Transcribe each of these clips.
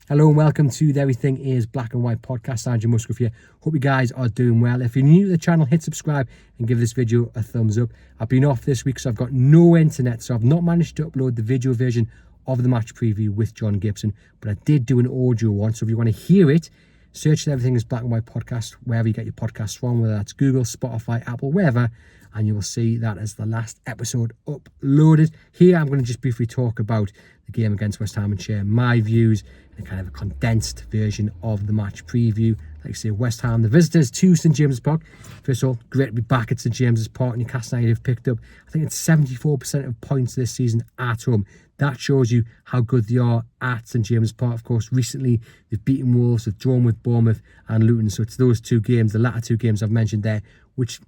Hello and welcome to the Everything is Black and White podcast. Andrew Musgrove here. Hope you guys are doing well. If you're new to the channel, hit subscribe and give this video a thumbs up. I've been off this week, so I've got no internet, so I've not managed to upload the video version of the match preview with John Gibson, but I did do an audio one. So if you want to hear it, search the Everything is Black and White podcast wherever you get your podcasts from, whether that's Google, Spotify, Apple, wherever, and you will see that as the last episode uploaded. Here I'm going to just briefly talk about the game against West Ham and share my views in a kind of a condensed version of the match preview. Like I say, West Ham, the visitors to St James's Park. First of all, great to be back at St James's Park. Newcastle United have picked up, I think it's 74% of points this season at home. That shows you how good they are at St James's Park. Of course, recently they've beaten Wolves, they've drawn with Bournemouth and Luton. So it's those two games, the latter two games I've mentioned there, which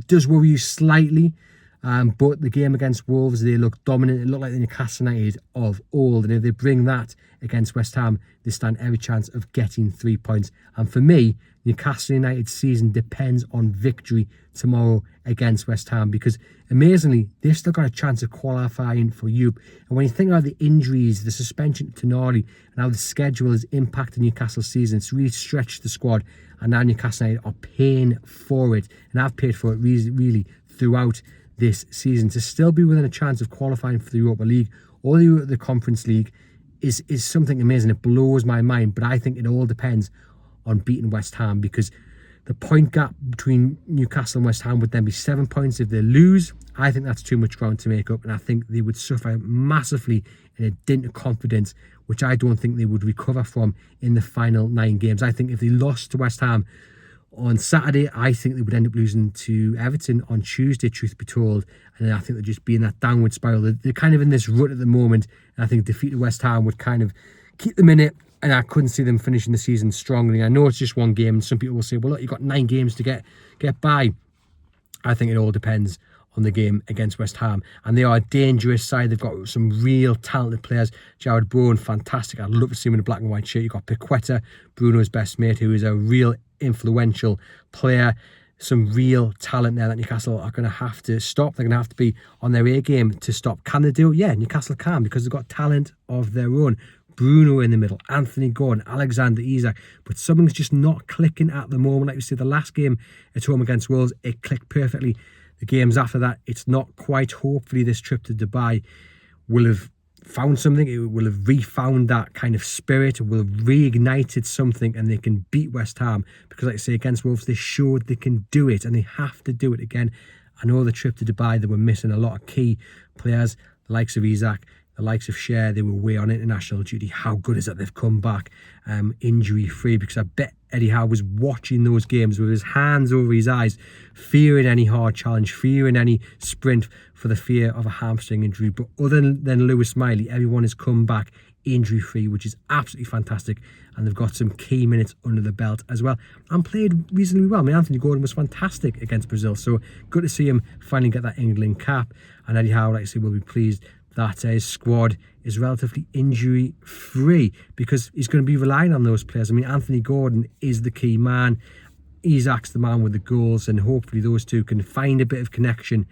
does worry you slightly. But the game against Wolves, they look dominant. It looked like the Newcastle United of old. And if they bring that against West Ham, they stand every chance of getting 3 points. And for me, Newcastle United's season depends on victory tomorrow against West Ham, because amazingly, they've still got a chance of qualifying for Europe. And when you think about the injuries, the suspension to Tonali, and how the schedule has impacted Newcastle's season, it's really stretched the squad. And now Newcastle United are paying for it. And I've paid for it really throughout this season to still be within a chance of qualifying for the Europa League or the Conference League is something amazing. It blows my mind, but I think it all depends on beating West Ham, because the point gap between Newcastle and West Ham would then be 7 points if they lose. I think that's too much ground to make up, and I think they would suffer massively in a dint of confidence, which I don't think they would recover from in the final 9 games. I think if they lost to West Ham on Saturday, I think they would end up losing to Everton on Tuesday, truth be told. And then I think they'd just be in that downward spiral. They're kind of in this rut at the moment. And I think defeat to West Ham would kind of keep them in it. And I couldn't see them finishing the season strongly. I know it's just one game, and some people will say, well, look, you've got 9 games to get by. I think it all depends on the game against West Ham. And they are a dangerous side. They've got some real talented players. Jared Bowen, fantastic. I'd love to see him in a black and white shirt. You've got Paqueta, Bruno's best mate, who is a real influential player. Some real talent there that Newcastle are going to have to stop. They're going to have to be on their A game to stop. Can they do it? Yeah, Newcastle can, because they've got talent of their own. Bruno in the middle, Anthony Gordon, Alexander Isak, but something's just not clicking at the moment. Like we said, the last game at home against Wolves, it clicked perfectly. The games after that, it's not quite. Hopefully this trip to Dubai will have found something. It will have refound that kind of spirit. It will have reignited something, and they can beat West Ham, because like I say, against Wolves, they showed they can do it, and they have to do it again. I know the trip to Dubai, they were missing a lot of key players, the likes of Isak, the likes of Cher. They were away on international duty. How good is that they've come back injury-free? Because I bet Eddie Howe was watching those games with his hands over his eyes, fearing any hard challenge, fearing any sprint for the fear of a hamstring injury. But other than Lewis Miley, everyone has come back injury-free, which is absolutely fantastic. And they've got some key minutes under the belt as well, and played reasonably well. I mean, Anthony Gordon was fantastic against Brazil, so good to see him finally get that England cap. And Eddie Howe, like I say, will be pleased that his squad is relatively injury-free, because he's going to be relying on those players. I mean, Anthony Gordon is the key man. Isak's the man with the goals, and hopefully those two can find a bit of connection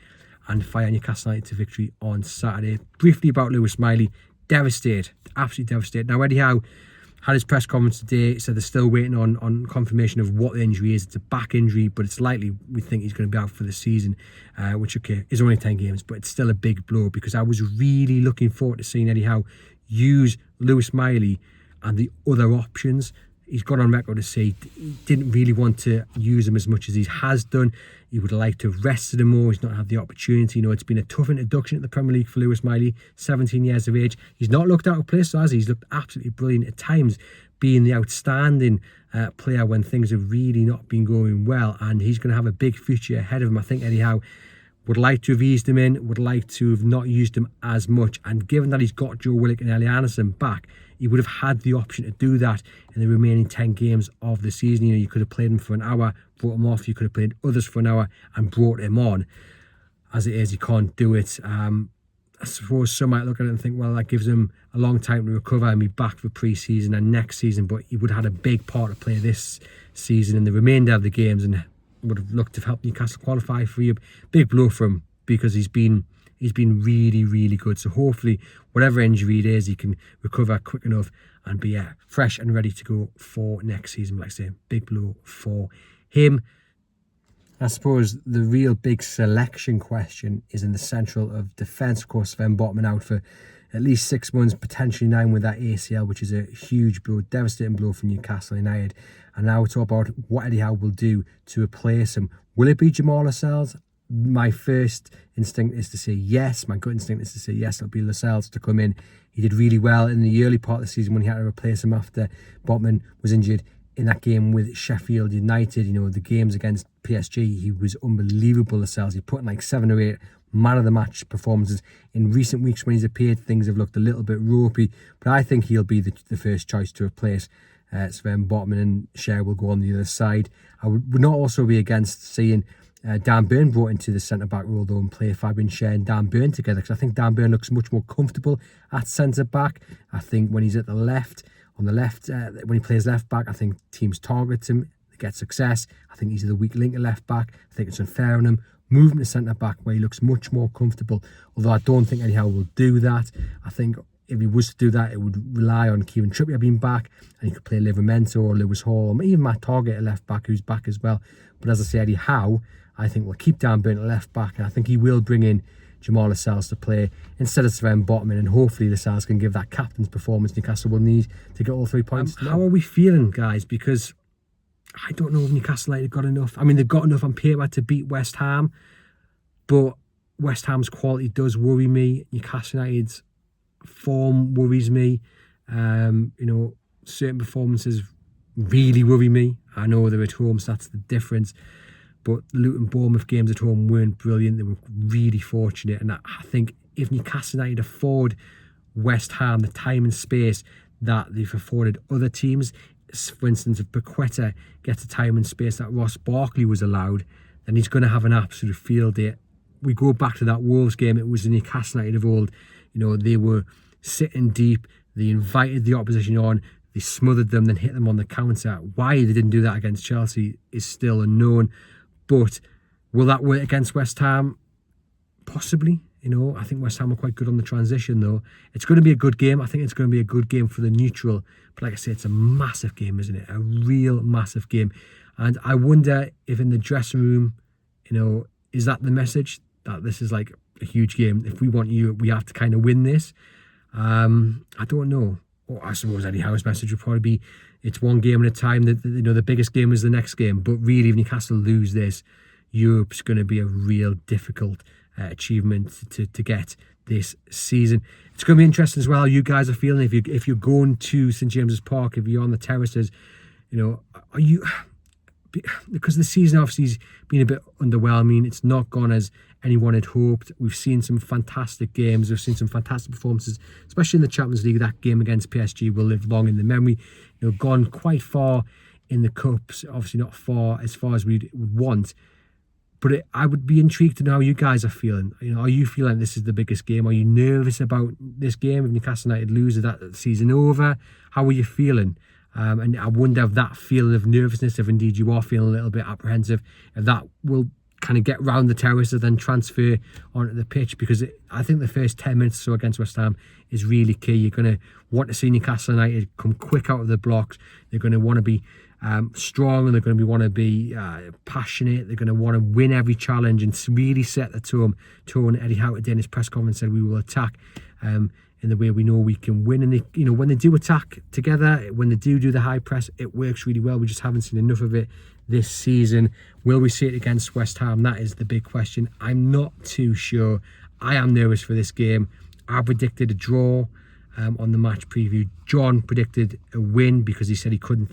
and fire Newcastle United to victory on Saturday. Briefly about Lewis Miley, devastated, absolutely devastated. Now, Eddie Howe had his press conference today. He said they're still waiting on confirmation of what the injury is. It's a back injury, but it's likely we think he's going to be out for the season, which, okay, is only 10 games, but it's still a big blow, because I was really looking forward to seeing Eddie Howe use Lewis Miley and the other options. He's gone on record to say he didn't really want to use him as much as he has done. He would have liked to have rested him more. He's not had the opportunity. You know, it's been a tough introduction at the Premier League for Lewis Miley, 17 years of age. He's not looked out of place, has he? He's looked absolutely brilliant at times, being the outstanding player when things have really not been going well. And he's going to have a big future ahead of him. I think Eddie Howe would like to have eased him in, would like to have not used him as much. And given that he's got Joe Willock and Ellie Anderson back, he would have had the option to do that in the remaining 10 games of the season. You know, you could have played him for an hour, brought him off. You could have played others for an hour and brought him on. As it is, he can't do it. I suppose some might look at it and think, well, that gives him a long time to recover and be back for pre-season and next season. But he would have had a big part to play this season in the remainder of the games, and would have looked to help Newcastle qualify for a big blow for him, because he's been he's been really, really good. So hopefully, whatever injury it is, he can recover quick enough and be fresh and ready to go for next season. Like I say, big blow for him. I suppose the real big selection question is in the central of defence. Of course, Sven Botman out for at least 6 months, potentially 9 with that ACL, which is a huge blow, devastating blow for Newcastle United. And now we talk about what Eddie Howe will do to replace him. Will it be Jamal Lascelles? My first instinct is to say yes. My gut instinct is to say yes, it'll be Lascelles to come in. He did really well in the early part of the season when he had to replace him after Botman was injured in that game with Sheffield United. You know, the games against PSG, he was unbelievable, Lascelles. He put in like 7 or 8 man of the match performances. In recent weeks when he's appeared, things have looked a little bit ropey, but I think he'll be the first choice to replace Sven Botman, and Cher will go on the other side. I would not also be against seeing Dan Burn brought into the centre-back role though, and play Fabian Cher and Dan Burn together, because I think Dan Burn looks much more comfortable at centre-back. I think when he's at the left, when he plays left-back, I think teams target him, they get success. I think he's the weak link at left-back. I think it's unfair on him. Move him to centre-back where he looks much more comfortable, although I don't think Eddie Howe will do that. I think if he was to do that, it would rely on Kieran Trippier being back, and he could play Livramento or Lewis Hall, or even Matt Targett at left-back, who's back as well. But as I say, Eddie Howe, I think, will keep Dan Burn at left-back, and I think he will bring in Jamal Lascelles to play instead of Sven Botman, and hopefully Lascelles can give that captain's performance Newcastle will need to get all 3 points. How are we feeling, guys? Because I don't know if Newcastle United got enough. I mean, they've got enough on paper to beat West Ham, but West Ham's quality does worry me. Newcastle United's form worries me. You know, certain performances really worry me. I know they're at home, so that's the difference. But the Luton-Bournemouth games at home weren't brilliant. They were really fortunate. And I think if Newcastle United afford West Ham the time and space that they've afforded other teams, for instance, if Paqueta gets the time and space that Ross Barkley was allowed, then he's going to have an absolute field day. We go back to that Wolves game. It was the Newcastle United of old. You know, they were sitting deep. They invited the opposition on. They smothered them, then hit them on the counter. Why they didn't do that against Chelsea is still unknown. But will that work against West Ham? Possibly. You know, I think West Ham are quite good on the transition, though. It's going to be a good game. I think it's going to be a good game for the neutral. But like I say, it's a massive game, isn't it? A real massive game. And I wonder if in the dressing room, you know, is that the message? That this is like a huge game. If we want you, we have to kind of win this. I don't know. Or I suppose Eddie Howe's message would probably be, it's one game at a time. That, you know, the biggest game is the next game. But really, if Newcastle lose this, Europe's going to be a real difficult achievement to get this season. It's going to be interesting as well how you guys are feeling. If you're going to St James's Park, if you're on the terraces, you know, are you, because the season obviously has been a bit underwhelming. It's not gone as anyone had hoped. We've seen some fantastic games. We've seen some fantastic performances, especially in the Champions League. That game against PSG will live long in the memory. You know, gone quite far in the cups. Obviously not far as we would want. But I would be intrigued to know how you guys are feeling. You know, are you feeling this is the biggest game? Are you nervous about this game? If Newcastle United lose, is that season over? How are you feeling? And I wonder if that feeling of nervousness, if indeed you are feeling a little bit apprehensive, if that will kind of get round the terrace and then transfer onto the pitch, because I think the first 10 minutes or so against West Ham is really key. You're going to want to see Newcastle United come quick out of the blocks. They're going to want to be strong, and they're going to want to be passionate. They're going to want to win every challenge and really set the tone. Eddie Howe today in his press conference said we will attack in the way we know we can win. And they, you know, when they do attack together, when they do the high press, it works really well. We just haven't seen enough of it this season. Will we see it against West Ham? That is the big question. I'm not too sure. I am nervous for this game. I predicted a draw on the match preview. John predicted a win because he said he couldn't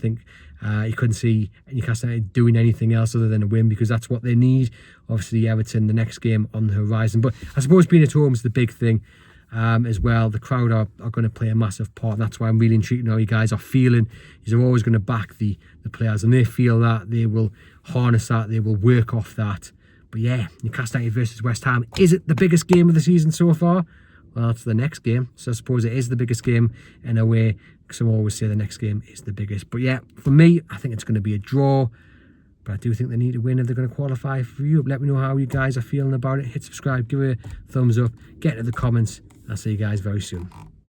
see Newcastle United doing anything else other than a win, because that's what they need. Obviously Everton, the next game on the horizon. But I suppose being at home is the big thing as well. The crowd are going to play a massive part, and that's why I'm really intrigued to know how you guys are feeling. You're always going to back the players, and they feel that. They will harness that. They will work off that. But yeah, Newcastle United versus West Ham. Is it the biggest game of the season so far? Well, it's the next game, so I suppose it is the biggest game in a way. Some always say the next game is the biggest. But yeah, for me, I think it's going to be a draw. but I do think they need to win if they're going to qualify for Europe. Let me know how you guys are feeling about it. Hit subscribe, give it a thumbs up, get into the comments. I'll see you guys very soon.